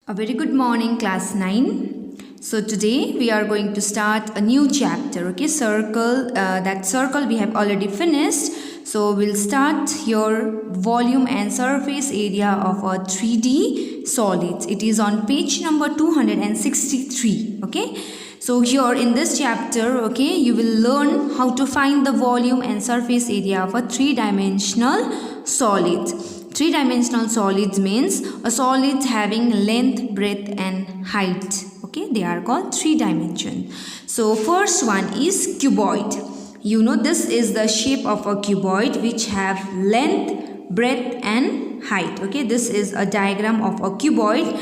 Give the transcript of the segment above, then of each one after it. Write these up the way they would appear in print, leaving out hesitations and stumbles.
A very good morning, class 9. So today we are going to start a new chapter. Okay, that circle we have already finished. So we'll start your volume and surface area of a 3D solids. It is on page number 263. Okay, so here in this chapter, okay, you will learn how to find the volume and surface area of a three-dimensional solid. Three-dimensional solids means a solid having length, breadth and height. Okay, they are called three dimension. So first one is cuboid. You know this is the shape of a cuboid which have length, breadth and height. Okay, this is a diagram of a cuboid.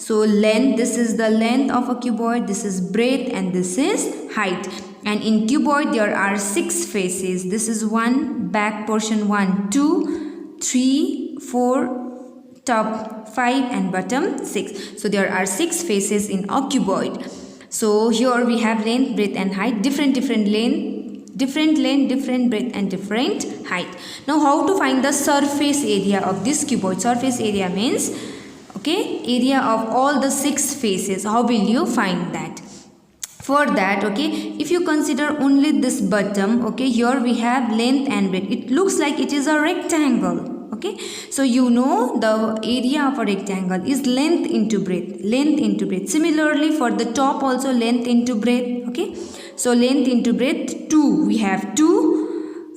So length, this is the length of a cuboid, this is breadth and this is height. And in cuboid there are 6 faces. This is one, back portion 1, 2, 3, 4, top 5 and bottom 6. So there are 6 faces in a cuboid. So here we have length, breadth and height, different length, different breadth and different height. Now how to find the surface area of this cuboid? Surface area means, okay, area of all the 6 faces. How will you find that? For that, okay, if you consider only this bottom, okay, here we have length and breadth. It looks like it is a rectangle. Okay, so you know the area of a rectangle is length into breadth. Similarly for the top also length into breadth. Okay, so length into breadth 2. We have 2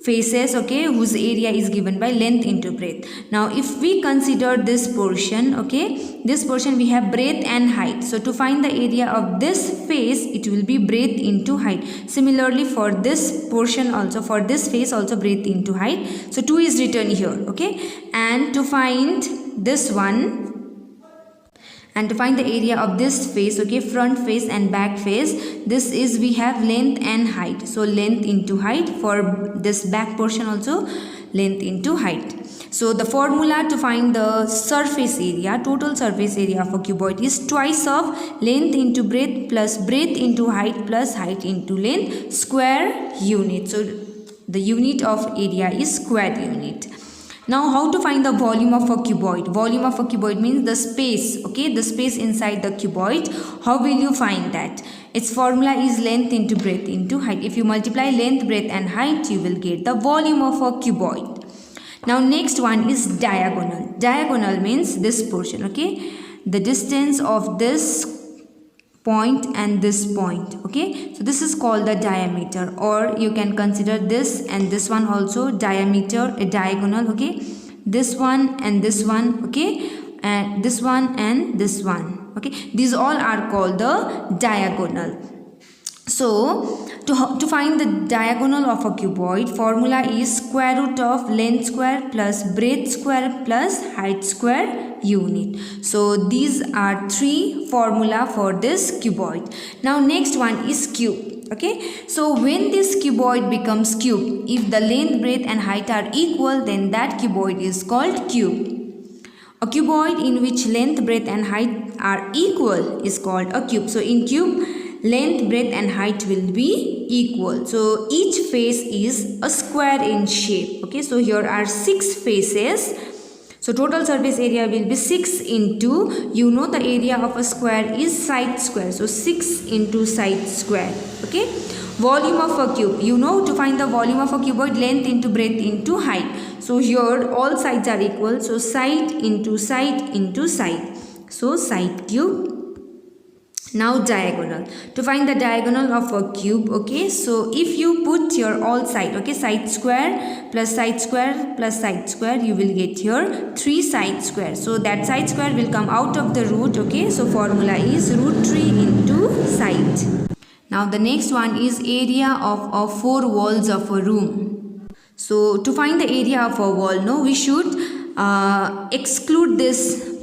faces, okay, whose area is given by length into breadth. Now if we consider this portion, okay, this portion we have breadth and height. So to find the area of this face, it will be breadth into height. Similarly for this portion also, for this face also breadth into height. So 2 is written here, okay. And to find this one, and to find the area of this face, okay, front face and back face, this is we have length and height. So length into height. For this back portion also length into height. So the formula to find the surface area, total surface area of a cuboid is twice of length into breadth plus breadth into height plus height into length, square unit. So the unit of area is square unit. Now how to find the volume of a cuboid? Volume of a cuboid means the space, okay, the space inside the cuboid. How will you find that? Its formula is length into breadth into height. If you multiply length, breadth and height, you will get the volume of a cuboid. Now next one is diagonal. Diagonal means this portion, okay, the distance of this point and this point, okay, so this is called the diameter, or you can consider this and this one also diameter, a diagonal, okay, this one and this one, okay, and this one and this one, okay, these all are called the diagonal. So to find the diagonal of a cuboid, formula is square root of length square plus breadth square plus height square unit. So these are 3 formula for this cuboid. Now next one is cube. Okay, so when this cuboid becomes cube, if the length, breadth and height are equal, then that cuboid is called cube. A cuboid in which length, breadth and height are equal is called a cube. So in cube, length, breadth and height will be equal. So each face is a square in shape. Okay, so here are 6 faces. So total surface area will be 6 into, you know the area of a square is side square. So 6 into side square. Okay, volume of a cube. You know to find the volume of a cuboid, length into breadth into height. So here all sides are equal. So side into side into side. So side cube. Now diagonal. To find the diagonal of a cube, okay, so if you put your all side, okay, side square plus side square plus side square, you will get here 3 side square. So that side square will come out of the root, okay, so formula is root 3 into side. Now the next one is area of 4 walls of a room. So to find the area of a wall, no, we should exclude this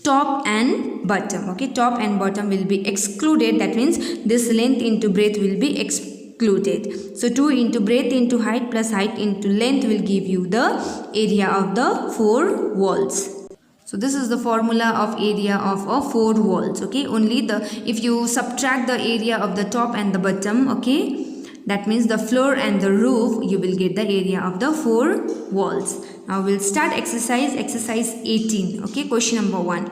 top and bottom, okay, top and bottom will be excluded. That means this length into breadth will be excluded. So 2 into breadth into height plus height into length will give you the area of the 4 walls. So this is the formula of area of 4 walls, okay. Only if you subtract the area of the top and the bottom, okay, that means the floor and the roof, you will get the area of the 4 walls. Now we'll start exercise 18. Okay, question number 1.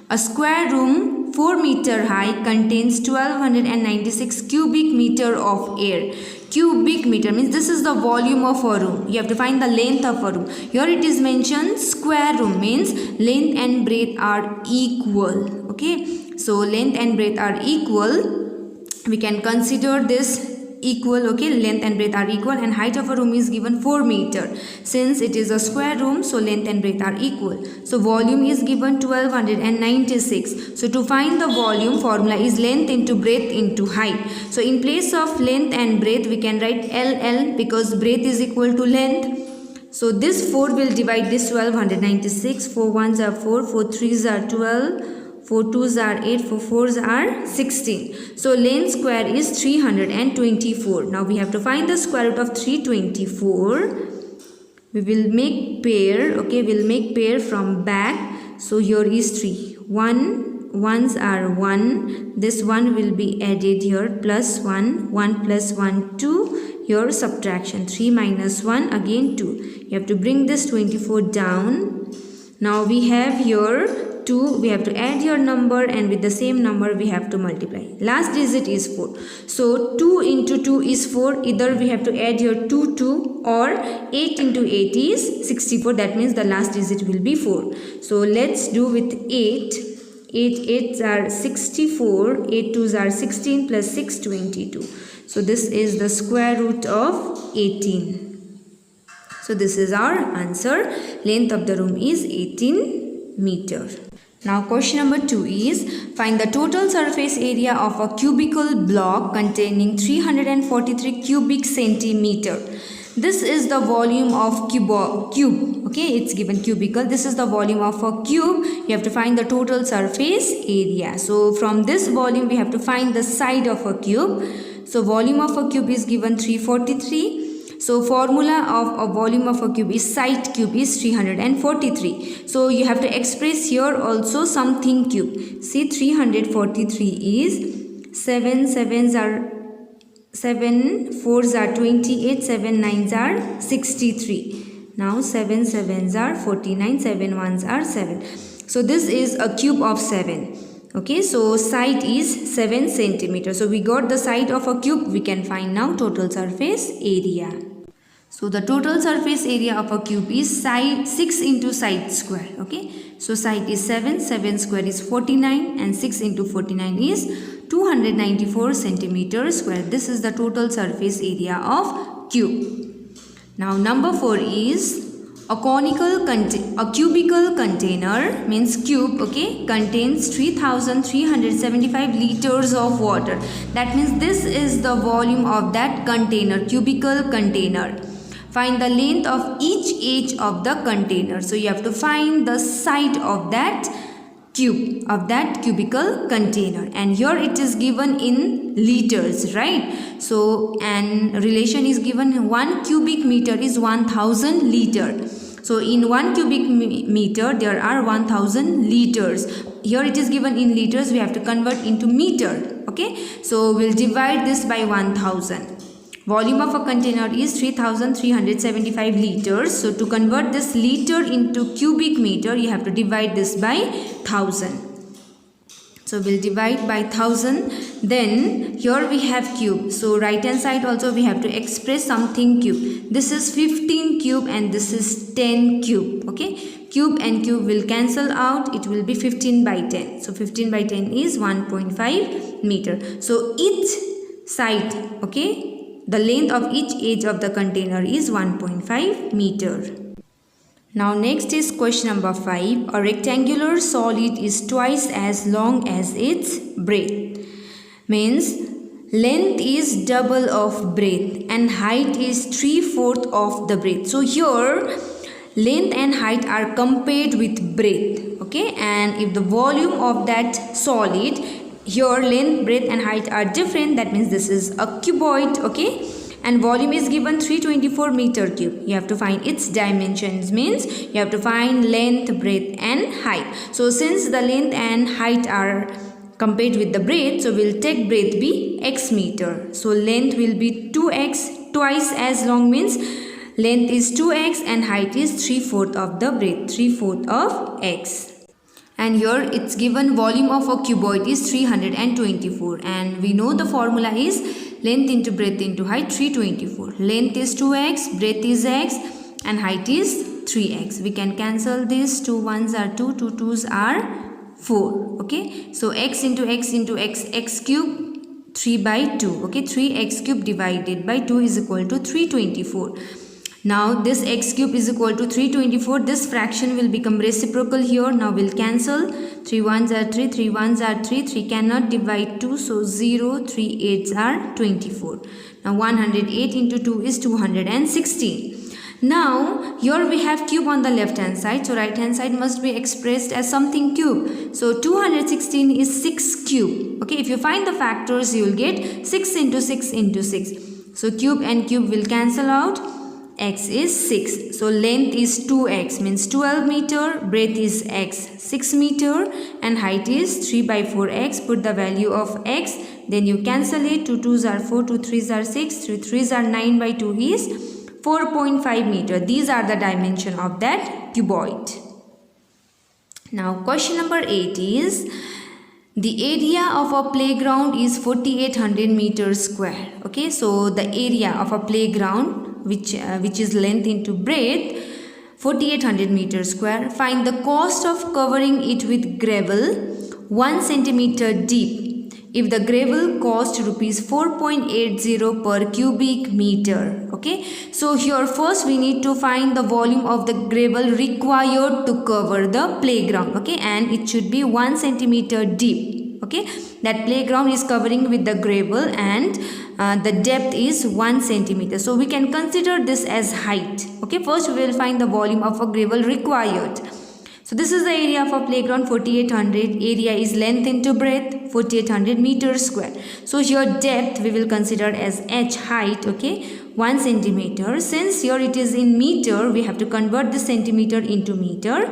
A square room 4 meter high contains 1296 cubic meter of air. Cubic meter means this is the volume of a room. You have to find the length of a room. Here it is mentioned square room means length and breadth are equal. Okay, so length and breadth are equal. We can consider this equal. Okay, length and breadth are equal, and height of a room is given 4 meter. Since it is a square room, so length and breadth are equal. So volume is given 1296. So to find the volume, formula is length into breadth into height. So in place of length and breadth, we can write LL because breadth is equal to length. So this 4 will divide this 1296. 4 ones are 4, 4 threes are 12. 4 2s are 8, 4 4s are 16. So length square is 324. Now we have to find the square root of 324. We will make pair. Okay, we'll make pair from back. So here is 3. 1 ones are 1. This 1 will be added here. Plus 1. 1 plus 1 2. Here subtraction. 3 minus 1 again 2. You have to bring this 24 down. Now we have here 2, we have to add your number, and with the same number we have to multiply. Last digit is 4. So 2 into 2 is 4. Either we have to add your 2 or 8 into 8 is 64. That means the last digit will be 4. So let's do with 8. 8 8s are 64. 8 2s are 16 plus 6 22. So this is the square root of 18. So this is our answer. Length of the room is 18 meter. Now question number 2 is find the total surface area of a cubical block containing 343 cubic centimeter. This is the volume of cube. Okay, it's given cubical. This is the volume of a cube. You have to find the total surface area. So from this volume we have to find the side of a cube. So volume of a cube is given 343. So formula of a volume of a cube is side cube is 343. So you have to express here also something cube. See 343 is 7 7s are 7 4s are 28, 7 9s are 63. Now 7 7s are 49, 7 1s are 7. So this is a cube of 7. Okay, so side is 7 centimeters. So we got the side of a cube. We can find now total surface area. So the total surface area of a cube is side 6 into side square. Okay, so side is 7, 7 square is 49, and 6 into 49 is 294 centimeters square. This is the total surface area of cube. Now number 4 is a cubical container means cube. Okay, contains 3375 liters of water. That means this is the volume of that container, cubical container. Find the length of each edge of the container. So you have to find the side of that cube, of that cubical container, and here it is given in liters, right? So and relation is given 1 cubic meter is 1000 liter. So in 1 cubic meter there are 1000 liters. Here it is given in liters. We have to convert into meter. Okay, so we'll divide this by 1000. Volume of a container is 3375 liters. So to convert this liter into cubic meter, you have to divide this by 1000. So we'll divide by 1000. Then here we have cube. So right hand side also we have to express something cube. This is 15 cube and this is 10 cube. Okay, cube and cube will cancel out. It will be 15 by 10. So 15 by 10 is 1.5 meter. So each side, okay, the length of each edge of the container is 1.5 meter. Now next is question number 5. A rectangular solid is twice as long as its breadth. Means length is double of breadth and height is 3/4 of the breadth. So here length and height are compared with breadth. Okay, and if the volume of that solid, here length, breadth and height are different, that means this is a cuboid. Okay, and volume is given 324 meter cube. You have to find its dimensions, means you have to find length, breadth and height. So since the length and height are compared with the breadth, so we'll take breadth be x meter. So length will be 2x, twice as long means length is 2x and height is 3/4 of the breadth, 3/4 of x. and here it's given volume of a cuboid is 324, and we know the formula is length into breadth into height 324. Length is 2x, breadth is x, and height is 3x. We can cancel this. 2 1s are 2, 2 2s are 4. Okay, so x into x into x cube 3 by 2. Okay, 3x cube divided by 2 is equal to 324. Now this x cube is equal to 324. This fraction will become reciprocal here. Now we'll cancel. 3 1s are 3, 3 1s are 3, 3 cannot divide 2, so 0, 3 8s are 24. Now 108 into 2 is 216. Now here we have cube on the left hand side, so right hand side must be expressed as something cube. So 216 is 6 cube. Okay, if you find the factors you will get 6 into 6 into 6. So cube and cube will cancel out. X is 6. So length is 2x means 12 meter, breadth is x 6 meter, and height is 3 by 4x. Put the value of x, then you cancel it. 2 2s are 4, 2 3s are 6, 3 3s are 9 by 2 is 4.5 meter. These are the dimension of that cuboid. Now question number 8 is, the area of a playground is 4800 meters square. Okay, so the area of a playground which is length into breadth 4800 meters square. Find the cost of covering it with gravel 1 centimeter deep if the gravel cost rupees 4.80 per cubic meter. Okay, so here first we need to find the volume of the gravel required to cover the playground. Okay, and it should be 1 centimeter deep. Okay, that playground is covering with the gravel, and the depth is 1 centimeter. So we can consider this as height. Okay, first we will find the volume of a gravel required. So this is the area of a playground 4800. Area is length into breadth 4800 meters square. So here depth we will consider as h, height, okay, 1 centimeter. Since here it is in meter, we have to convert the centimeter into meter.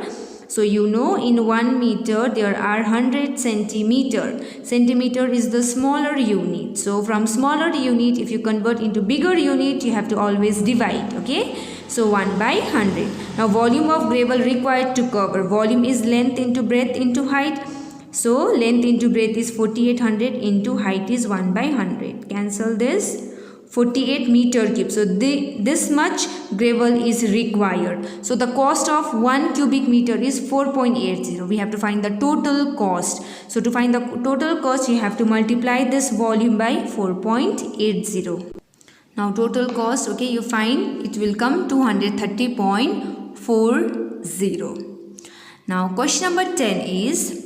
So you know in 1 meter there are 100 centimeter. Centimeter is the smaller unit. So from smaller unit, if you convert into bigger unit, you have to always divide. Okay, so 1 by 100. Now volume of gravel required to cover. Volume is length into breadth into height. So length into breadth is 4800 into height is 1 by 100. Cancel this. 48 meter cube. So this much gravel is required. So the cost of 1 cubic meter is 4.80. We have to find the total cost. So to find the total cost, you have to multiply this volume by 4.80. Now total cost, okay, you find it will come 230.40. Now question number 10 is,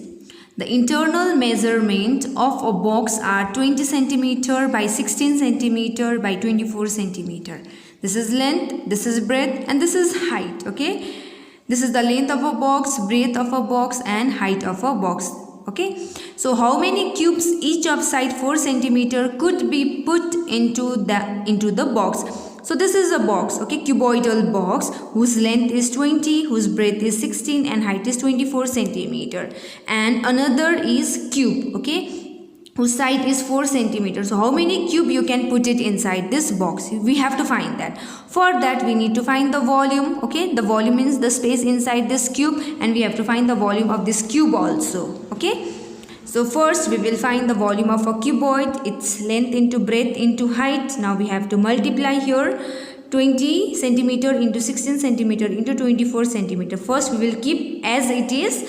the internal measurement of a box are 20 centimeter by 16 centimeter by 24 centimeter. This is length, this is breadth, and this is height. Okay, this is the length of a box, breadth of a box, and height of a box. Okay, so how many cubes each of side 4 centimeter could be put into the box? So this is a box, okay, cuboidal box whose length is 20, whose breadth is 16, and height is 24 centimeter. And another is cube, okay, whose side is 4 centimeters. So how many cube you can put it inside this box? We have to find that. For that we need to find the volume. Okay, the volume means the space inside this cube, and we have to find the volume of this cube also. Okay, so first we will find the volume of a cuboid. Its length into breadth into height. Now we have to multiply here. 20 centimeter into 16 centimeter into 24 centimeter. First we will keep as it is.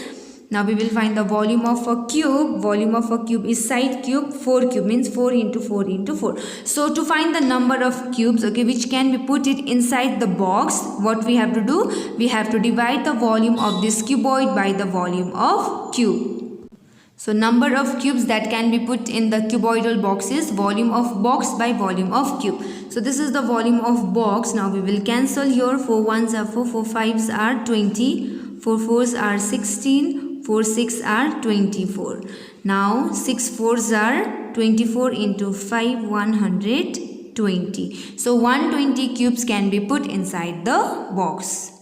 Now we will find the volume of a cube. Volume of a cube is side cube. 4 cube means 4 into 4 into 4. So to find the number of cubes, okay, which can be put it inside the box, what we have to do? We have to divide the volume of this cuboid by the volume of cube. So number of cubes that can be put in the cuboidal box is volume of box by volume of cube. So this is the volume of box. Now we will cancel here. 4 1s are 4, 4 5s are 20, 4 4s are 16, 4 6 are 24. Now 6 4s are 24 into 5, 120. So 120 cubes can be put inside the box.